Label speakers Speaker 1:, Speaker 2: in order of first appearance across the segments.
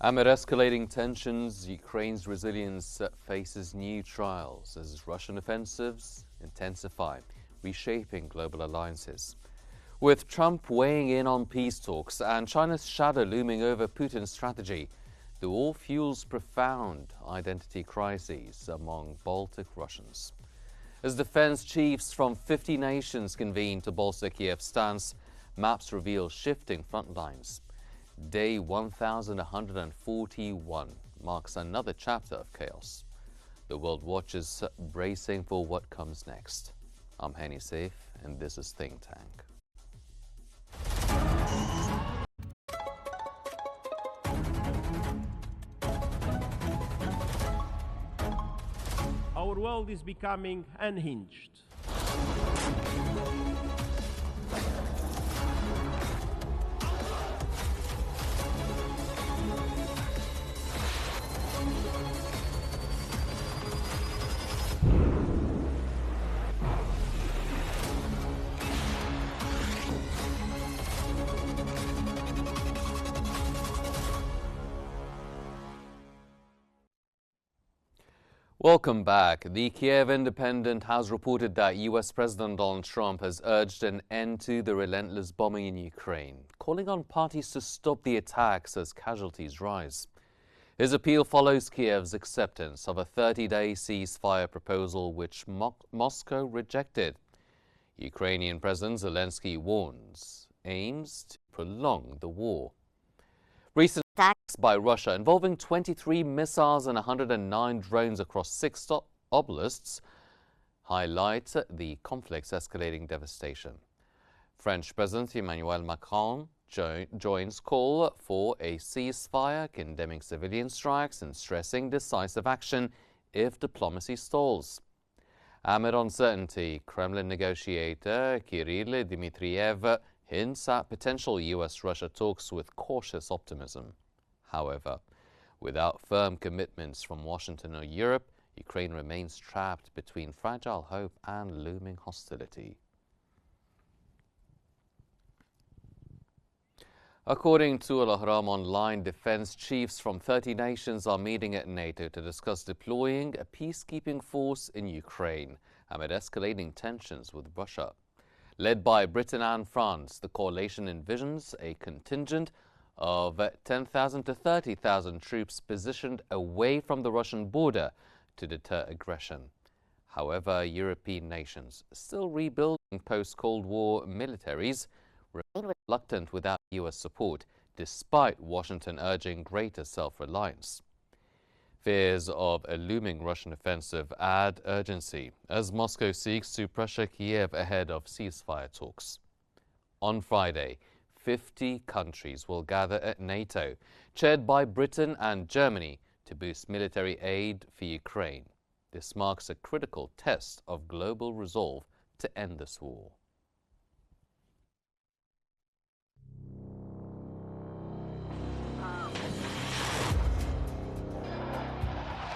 Speaker 1: Amid escalating tensions, Ukraine's resilience faces new trials as Russian offensives intensify, reshaping global alliances. With Trump weighing in on peace talks and China's shadow looming over Putin's strategy, the war fuels profound identity crises among Baltic Russians. As defense chiefs from 50 nations convene to bolster Kiev's stance, maps reveal shifting front lines. Day 1141 marks another chapter of chaos. The world watches, bracing for what comes next. I'm Henny Saif, and this is Think Tank.
Speaker 2: Our world is becoming unhinged.
Speaker 1: Welcome back. The Kiev Independent has reported that U.S. President Donald Trump has urged an end to the relentless bombing in Ukraine, calling on parties to stop the attacks as casualties rise. His appeal follows Kiev's acceptance of a 30-day ceasefire proposal which Moscow rejected. Ukrainian President Zelensky warns aims to prolong the war. Recent attacks by Russia involving 23 missiles and 109 drones across 6 oblasts highlight the conflict's escalating devastation. French President Emmanuel Macron joins call for a ceasefire, condemning civilian strikes and stressing decisive action if diplomacy stalls. Amid uncertainty, Kremlin negotiator Kirill Dmitriev hints at potential U.S.-Russia talks with cautious optimism. However, without firm commitments from Washington or Europe, Ukraine remains trapped between fragile hope and looming hostility. According to Al-Ahram Online, defense chiefs from 30 nations are meeting at NATO to discuss deploying a peacekeeping force in Ukraine amid escalating tensions with Russia. Led by Britain and France, the coalition envisions a contingent of 10,000 to 30,000 troops positioned away from the Russian border to deter aggression. However, European nations, still rebuilding post-Cold War militaries, remain reluctant without U.S. support, despite Washington urging greater self-reliance. Fears of a looming Russian offensive add urgency as Moscow seeks to pressure Kiev ahead of ceasefire talks. On Friday, 50 countries will gather at NATO, chaired by Britain and Germany, to boost military aid for Ukraine. This marks a critical test of global resolve to end this war.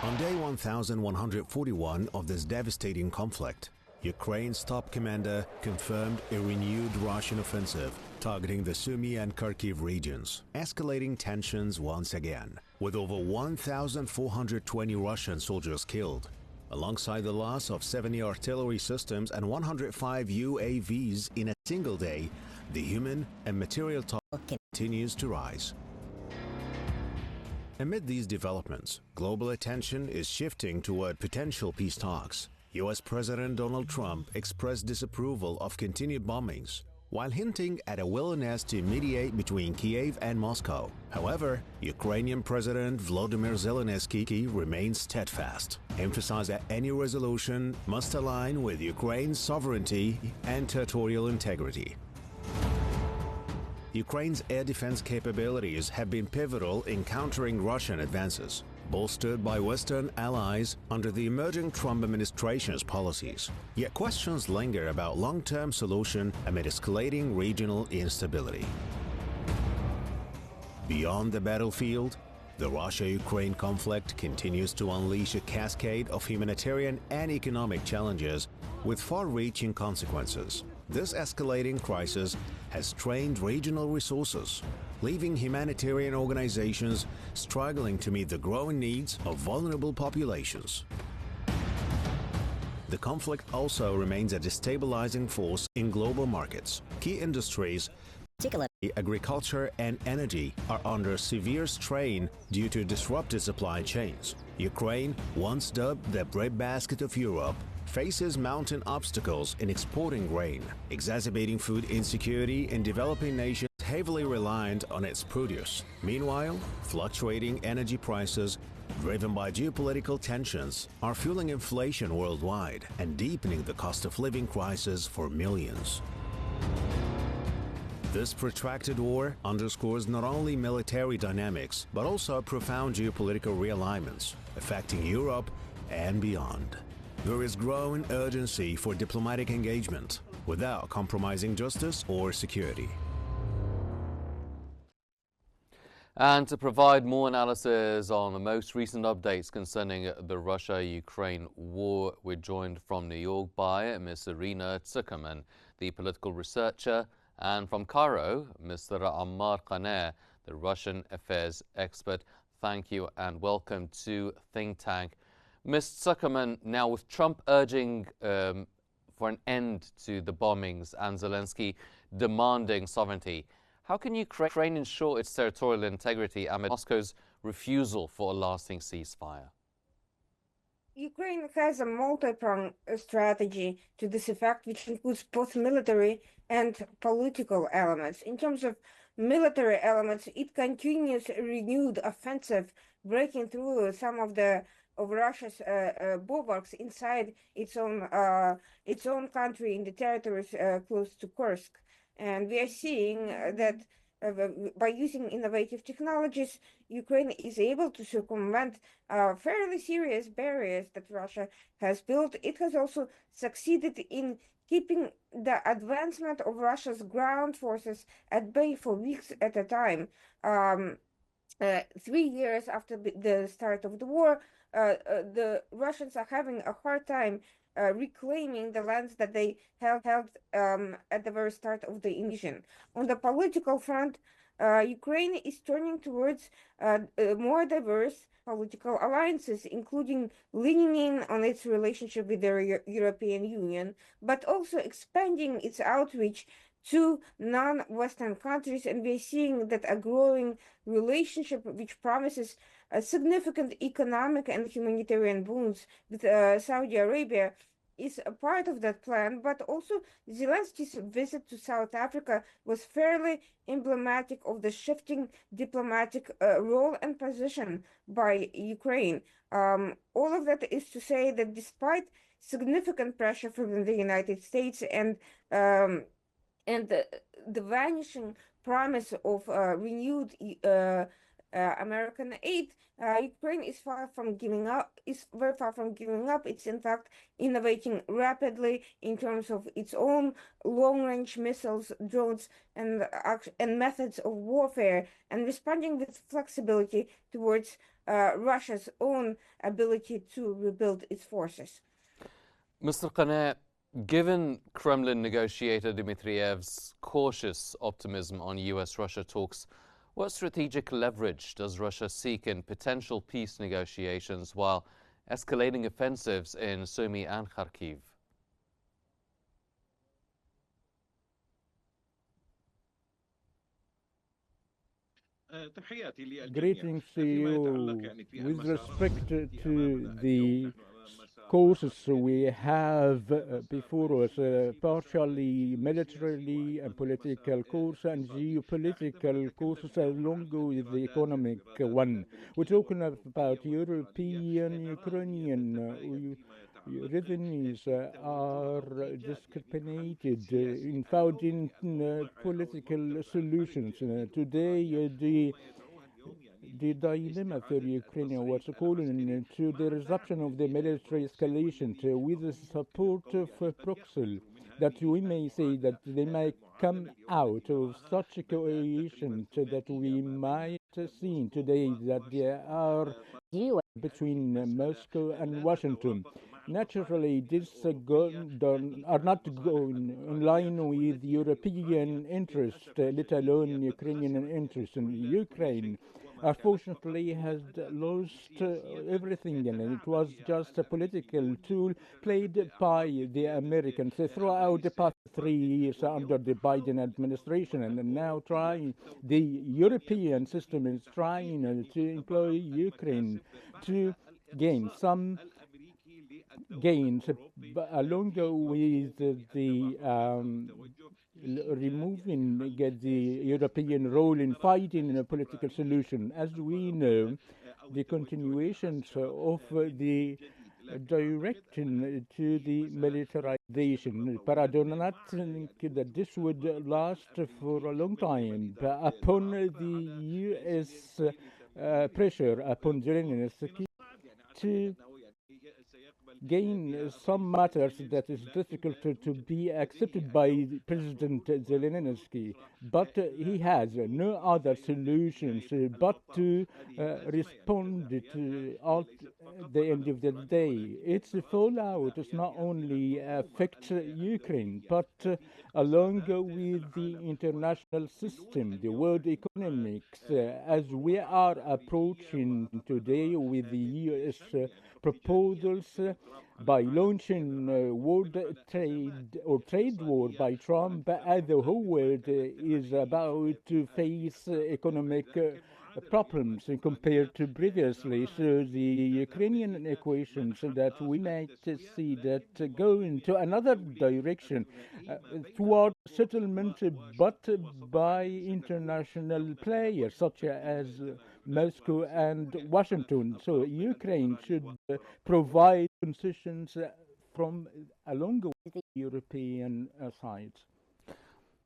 Speaker 3: On day 1141 of this devastating conflict, Ukraine's top commander confirmed a renewed Russian offensive targeting the Sumy and Kharkiv regions, escalating tensions once again, with over 1,420 Russian soldiers killed, alongside the loss of 70 artillery systems and 105 UAVs in a single day. The human and material toll continues to rise. Amid these developments, global attention is shifting toward potential peace talks. U.S. President Donald Trump expressed disapproval of continued bombings, while hinting at a willingness to mediate between Kiev and Moscow. However, Ukrainian President Volodymyr Zelensky remains steadfast, emphasizing that any resolution must align with Ukraine's sovereignty and territorial integrity. Ukraine's air defense capabilities have been pivotal in countering Russian advances, bolstered by Western allies under the emerging Trump administration's policies. Yet questions linger about long-term solution amid escalating regional instability. Beyond the battlefield, The Russia-Ukraine conflict continues to unleash a cascade of humanitarian and economic challenges with far-reaching consequences. This escalating crisis has strained regional resources, leaving humanitarian organizations struggling to meet the growing needs of vulnerable populations. The conflict also remains a destabilizing force in global markets. Key industries, particularly agriculture and energy, are under severe strain due to disrupted supply chains. Ukraine, once dubbed the breadbasket of Europe, faces mounting obstacles in exporting grain, exacerbating food insecurity in developing nations heavily reliant on its produce. Meanwhile, fluctuating energy prices driven by geopolitical tensions are fueling inflation worldwide and deepening the cost of living crisis for millions. This protracted war underscores not only military dynamics, but also profound geopolitical realignments affecting Europe and beyond. There is growing urgency for diplomatic engagement without compromising justice or security.
Speaker 1: And to provide more analysis on the most recent updates concerning the Russia-Ukraine war, we're joined from New York by Ms. Irina Tsukerman, the political researcher, and from Cairo, Mr. Ammar Qaneh, the Russian affairs expert. Thank you and welcome to Think Tank. Ms. Tsukerman, now with Trump urging for an end to the bombings and Zelensky demanding sovereignty, how can Ukraine ensure its territorial integrity amid Moscow's refusal for a lasting ceasefire?
Speaker 4: Ukraine has a multi-pronged strategy to this effect, which includes both military and political elements. In terms of military elements, it continues a renewed offensive, breaking through some of Russia's bulwarks inside its own country in the territories close to Kursk. And we are seeing that by using innovative technologies, Ukraine is able to circumvent fairly serious barriers that Russia has built. It has also succeeded in keeping the advancement of Russia's ground forces at bay for weeks at a time. 3 years after the start of the war, the Russians are having a hard time reclaiming the lands that they held at the very start of the invasion. On the political front, Ukraine is turning towards more diverse political alliances, including leaning in on its relationship with the European Union, but also expanding its outreach to non-Western countries, and we're seeing that a growing relationship which promises a significant economic and humanitarian boons with Saudi Arabia is a part of that plan. But also Zelensky's visit to South Africa was fairly emblematic of the shifting diplomatic role and position by Ukraine. All of that is to say that despite significant pressure from the United States and the vanishing promise of renewed American aid, Ukraine is far from giving up. Is very far from giving up. It's in fact innovating rapidly in terms of its own long-range missiles, drones, and methods of warfare, and responding with flexibility towards Russia's own ability to rebuild its forces.
Speaker 1: Mr. Qaneh, given Kremlin negotiator Dmitriev's cautious optimism on US-Russia talks, what strategic leverage does Russia seek in potential peace negotiations while escalating offensives in Sumy and Kharkiv?
Speaker 5: Greetings to you. With respect to the courses we have before us, partially militarily and political course and geopolitical courses along with the economic one. We're talking about European, Ukrainian revenues are discriminated in finding political solutions. Today, the dilemma for Ukraine was calling to the resumption of the military escalation with the support of Brussels. that we may say that they may come out of such a coalition so that we might see today that there are between Moscow and Washington. Naturally, this are not going in line with European interest, let alone Ukrainian interest. And Ukraine, unfortunately, has lost everything, and it was just a political tool played by the Americans throughout the past 3 years under the Biden administration, and now the European system is trying to employ Ukraine to gain some gains along with the removing the European role in fighting a political solution. As we know, the continuations of the direction to the militarization. But I do not think that this would last for a long time. But upon the U.S. Pressure upon Zelensky to gain some matters that is difficult to be accepted by President Zelensky, but he has no other solutions but to respond to at the end of the day. Its fallout does not only affect Ukraine, but along with the international system, the world economics, as we are approaching today with the U.S. Proposals by launching world trade or trade war by Trump, as the whole world is about to face economic problems compared to previously. So the Ukrainian equations that we might see that go into another direction toward settlement, but by international players such as Moscow and Washington. So Ukraine should provide concessions from along with the European side.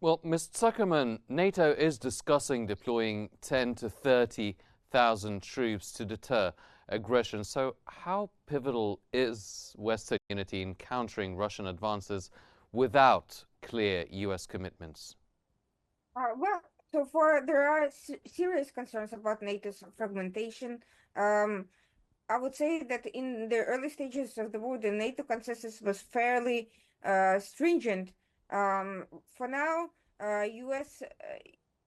Speaker 1: Well, Ms. Zuckerman, NATO is discussing deploying 10 to 30,000 troops to deter aggression. So how pivotal is Western unity in countering Russian advances without clear U.S. commitments?
Speaker 4: There are serious concerns about NATO's fragmentation. I would say that in the early stages of the war, the NATO consensus was fairly stringent. For now, U.S.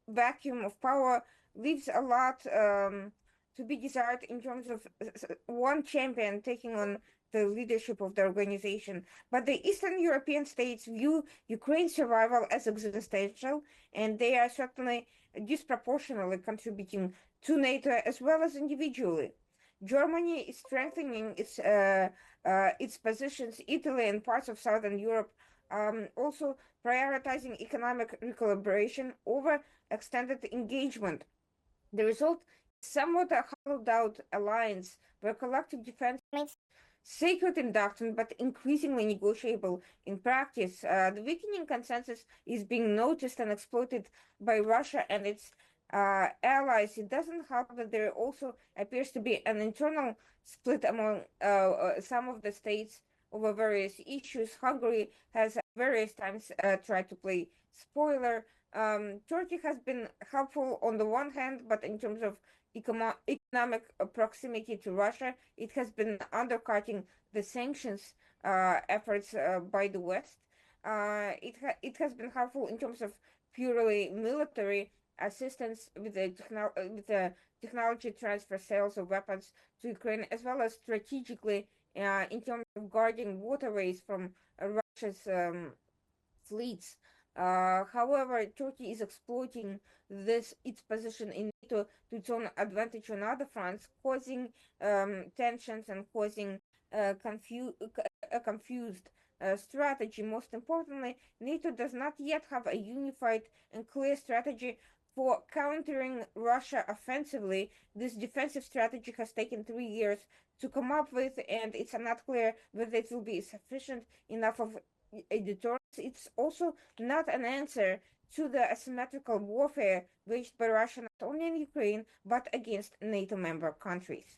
Speaker 4: Vacuum of power leaves a lot to be desired in terms of one champion taking on the leadership of the organization. But the Eastern European states view Ukraine's survival as existential, and they are certainly disproportionately contributing to NATO as well as individually. Germany is strengthening its positions. Italy and parts of Southern Europe also prioritizing economic collaboration over extended engagement. The result is somewhat a hollowed-out alliance where collective defense remains sacred in doctrine but increasingly negotiable in practice. The weakening consensus is being noticed and exploited by Russia and its allies. It doesn't help that there also appears to be an internal split among some of the states over various issues. Hungary has various times tried to play spoiler. Turkey has been helpful on the one hand, but in terms of economic proximity to Russia, it has been undercutting the sanctions efforts by the West. It has been helpful in terms of purely military assistance with the technology transfer, sales of weapons to Ukraine, as well as strategically in terms of guarding waterways from Russia's fleets. However, Turkey is exploiting its position in NATO to its own advantage on other fronts, causing tensions and causing a confused strategy. Most importantly, NATO does not yet have a unified and clear strategy for countering Russia offensively. This defensive strategy has taken 3 years to come up with, and it's not clear whether it will be sufficient enough of a deterrence. It's also not an answer to the asymmetrical warfare waged by Russia not only in Ukraine but against NATO member countries.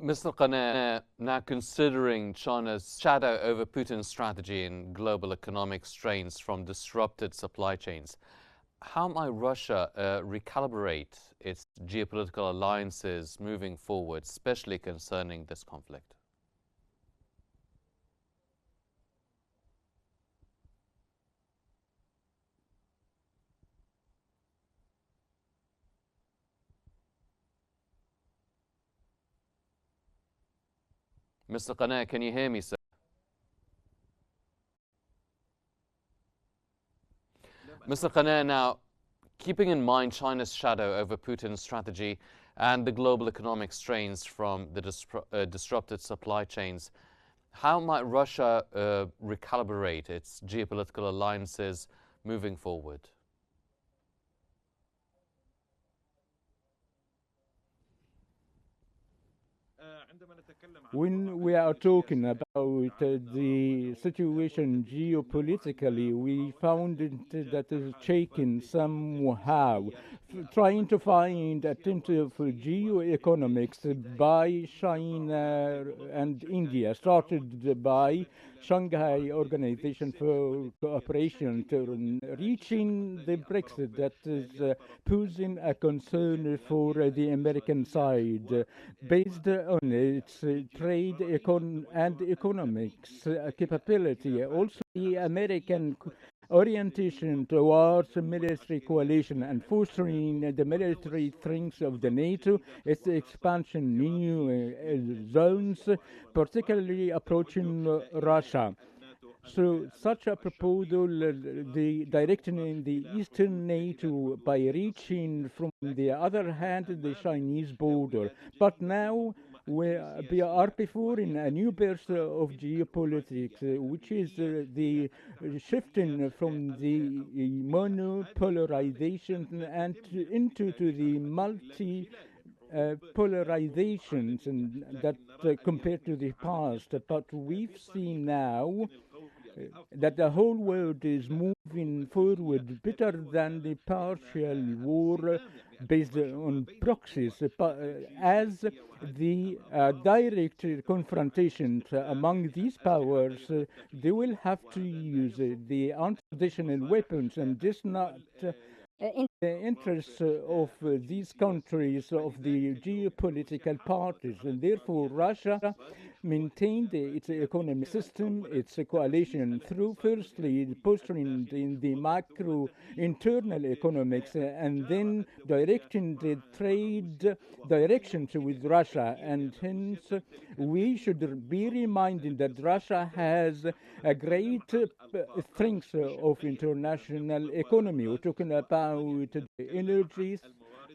Speaker 1: Mr. Qane, now considering China's shadow over Putin's strategy and global economic strains from disrupted supply chains, how might Russia recalibrate its geopolitical alliances moving forward, especially concerning this conflict? Mr. Qane, can you hear me, sir? Mr. Qane, now, keeping in mind China's shadow over Putin's strategy and the global economic strains from the disrupted supply chains, how might Russia recalibrate its geopolitical alliances moving forward?
Speaker 5: When we are talking about the situation geopolitically, we found it that is shaken somehow, trying to find attentive geoeconomics by China and India, started by Shanghai Organization for Cooperation, to reaching the Brexit that is posing a concern for the American side, based on its trade and economics capability. Also, the American orientation towards a military coalition and fostering the military strength of the NATO, its expansion new zones, particularly approaching Russia. So, such a proposal, the directing the Eastern NATO by reaching from the other hand the Chinese border. But now we are before in a new burst of geopolitics, which is the shifting from the monopolarization and into to the multi polarizations, and that compared to the past. But we've seen now that the whole world is moving forward better than the partial war based on proxies, as the direct confrontations among these powers, they will have to use the untraditional weapons, and this not in the interests of these countries, of the geopolitical parties, and therefore Russia maintained its economic system, its coalition, through firstly posting in the macro internal economics, and then directing the trade directions with Russia. And hence we should be reminded that Russia has a great strength of international economy. We're talking about the energies,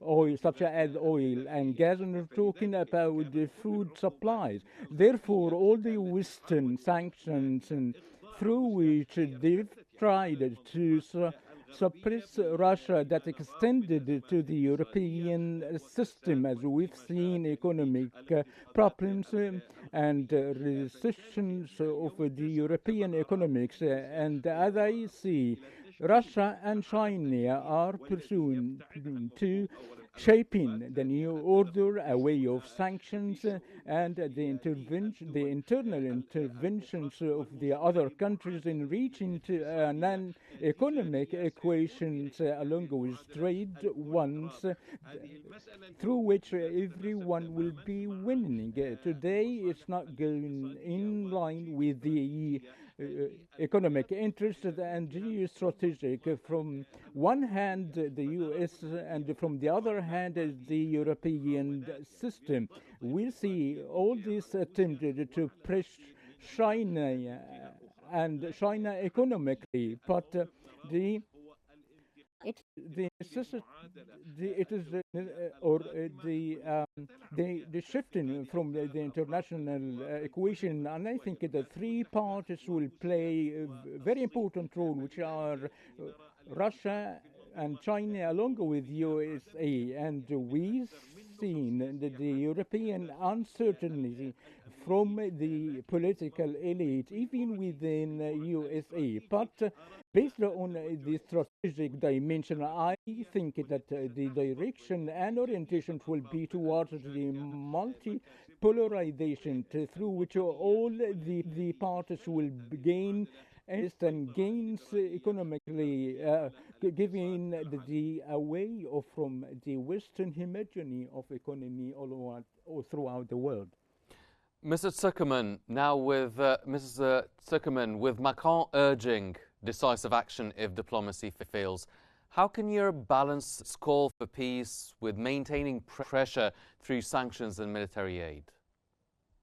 Speaker 5: oil, such as oil and gas, and we're talking about the food supplies. Therefore, all the Western sanctions and through which they've tried to suppress Russia, that extended to the European system, as we've seen economic problems and recessions of the European economics. And as I see, Russia and China are pursuing to shaping the new order, a way of sanctions, and the internal interventions of the other countries in reaching to an economic equations along with trade ones, through which everyone will be winning. Today, it's not going in line with the economic interests and geostrategic. From one hand, the US, and from the other hand, the European system. We see all this attempted to press China and China economically, but the it is or the shifting from the international equation, and I think the three parties will play a very important role, which are Russia and China, along with USA, and we've seen the European uncertainty from the political elite, even within USA, but based on the strategic dimension, I think that the direction and orientation will be towards the multi-polarization through which all the parties will gain and gains economically, giving the away from the Western hegemony of economy all throughout the world.
Speaker 1: Mr. Zuckerman, now with Mrs. Zuckerman, with Macron urging decisive action if diplomacy fails, how can Europe balance its call for peace with maintaining pressure through sanctions and military aid?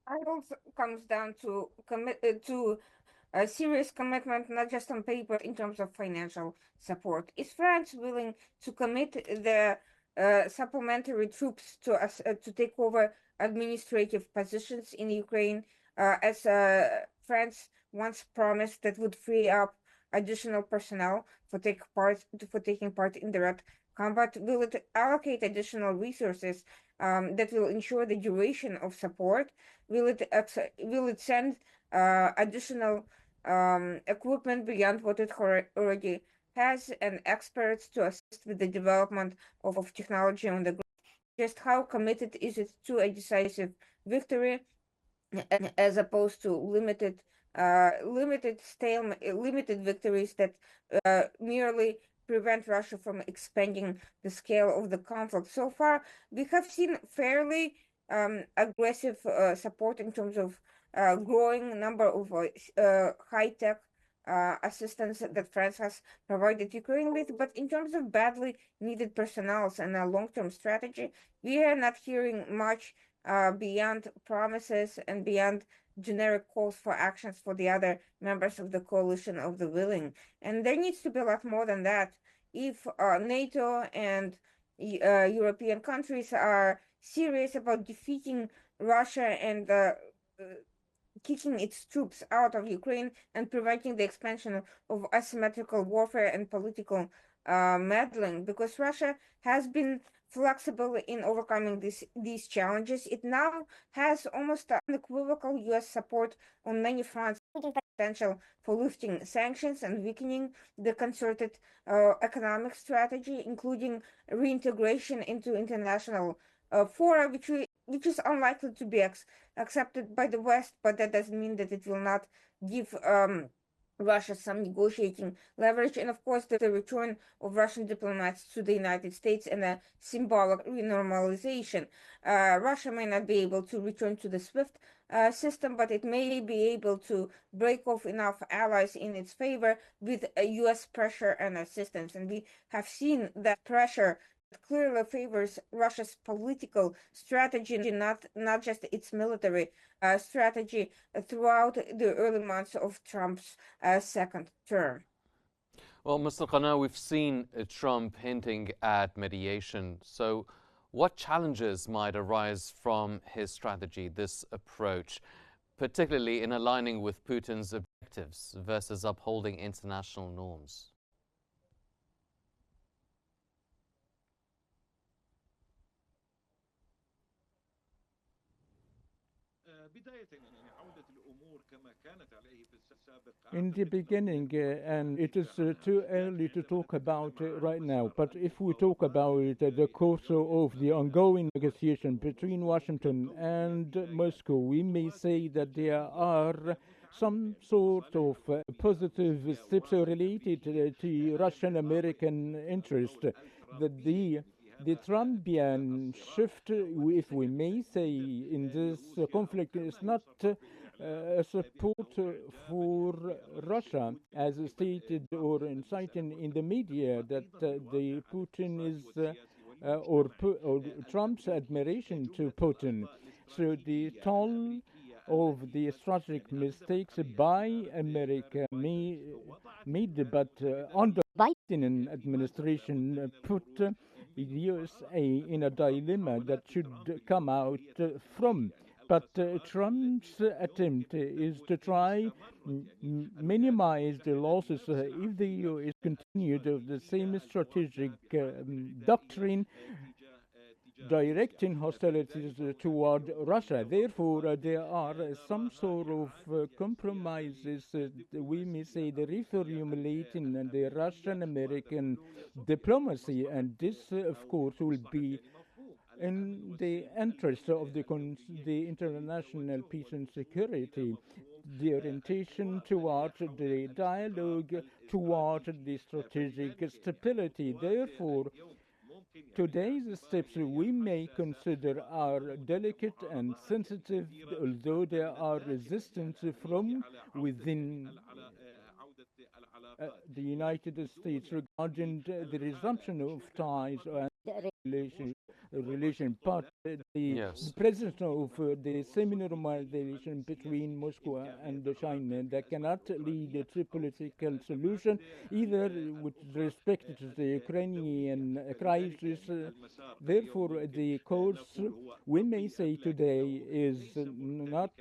Speaker 4: It also comes down to a serious commitment, not just on paper, in terms of financial support. Is France willing to commit the supplementary troops to take over administrative positions in Ukraine, as France once promised that would free up additional personnel for taking part in direct combat? Will it allocate additional resources that will ensure the duration of support? Will it send additional equipment beyond what it already has, and experts to assist with the development of technology on the ground? Just how committed is it to a decisive victory, as opposed to limited victories that merely prevent Russia from expanding the scale of the conflict? So far, we have seen fairly aggressive support in terms of growing number of high-tech assistance that France has provided Ukraine with, but in terms of badly needed personnel and a long-term strategy, we are not hearing much beyond promises and beyond generic calls for actions for the other members of the coalition of the willing. And there needs to be a lot more than that. If NATO and European countries are serious about defeating Russia and kicking its troops out of Ukraine and preventing the expansion of asymmetrical warfare and political meddling, because Russia has been flexible in overcoming these challenges. It now has almost unequivocal U.S. support on many fronts, potential for lifting sanctions and weakening the concerted economic strategy, including reintegration into international fora, which is unlikely to be accepted by the West, but that doesn't mean that it will not give Russia some negotiating leverage. And of course, the return of Russian diplomats to the United States and a symbolic renormalization. Russia may not be able to return to the SWIFT system, but it may be able to break off enough allies in its favor with U.S. pressure and assistance. And we have seen that pressure clearly favors Russia's political strategy, not just its military strategy, throughout the early months of Trump's second term.
Speaker 1: Well, Mr. Qana, we've seen Trump hinting at mediation. So what challenges might arise from his strategy, this approach, particularly in aligning with Putin's objectives versus upholding international norms?
Speaker 5: In the beginning, and it is too early to talk about right now, but if we talk about the course of the ongoing negotiation between Washington and Moscow, we may say that there are some sort of positive steps related to Russian-American interest. That the Trumpian shift, if we may say, in this conflict is not a support for Russia, as stated or incited in the media, that the Putin is or Trump's admiration to Putin. So the toll of the strategic mistakes by America made, but on the Biden administration put the USA in a dilemma that should come out from. But Trump's attempt is to try minimize the losses if the U.S. continued of the same strategic doctrine directing hostilities toward Russia. Therefore, there are some sort of compromises, we may say, the reformulating the Russian-American diplomacy, and this, of course, will be in the interest of the international peace and security, the orientation toward the dialogue, toward the strategic stability. Therefore, today's steps we may consider are delicate and sensitive, although there are resistance from within the United States regarding the resumption of ties and relation. But the presence of the semi-normalization between Moscow and China that cannot lead to political solution, either with respect to the Ukrainian crisis. Therefore, the course we may say today is not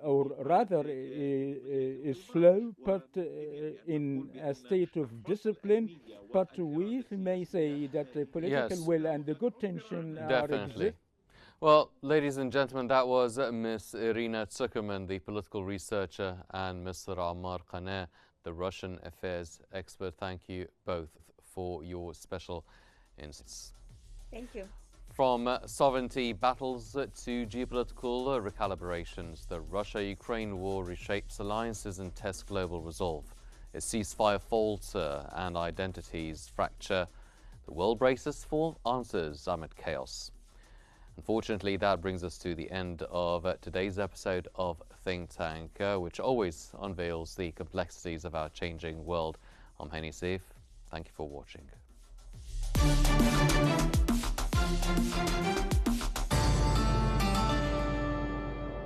Speaker 5: or rather is slow, but in a state of discipline. But we may say that the political will and the good tension
Speaker 1: definitely. Well, ladies and gentlemen, that was Ms. Irina Tsukerman, the political researcher, and Mr. Ammar Qaneh, the Russian affairs expert. Thank you both for your special insights.
Speaker 4: Thank you.
Speaker 1: From sovereignty battles to geopolitical recalibrations, the Russia-Ukraine war reshapes alliances and tests global resolve. Its ceasefire falter and identities fracture. The world braces for answers amid chaos. Unfortunately, that brings us to the end of today's episode of Think Tank, which always unveils the complexities of our changing world. I'm Henny Seif. Thank you for watching.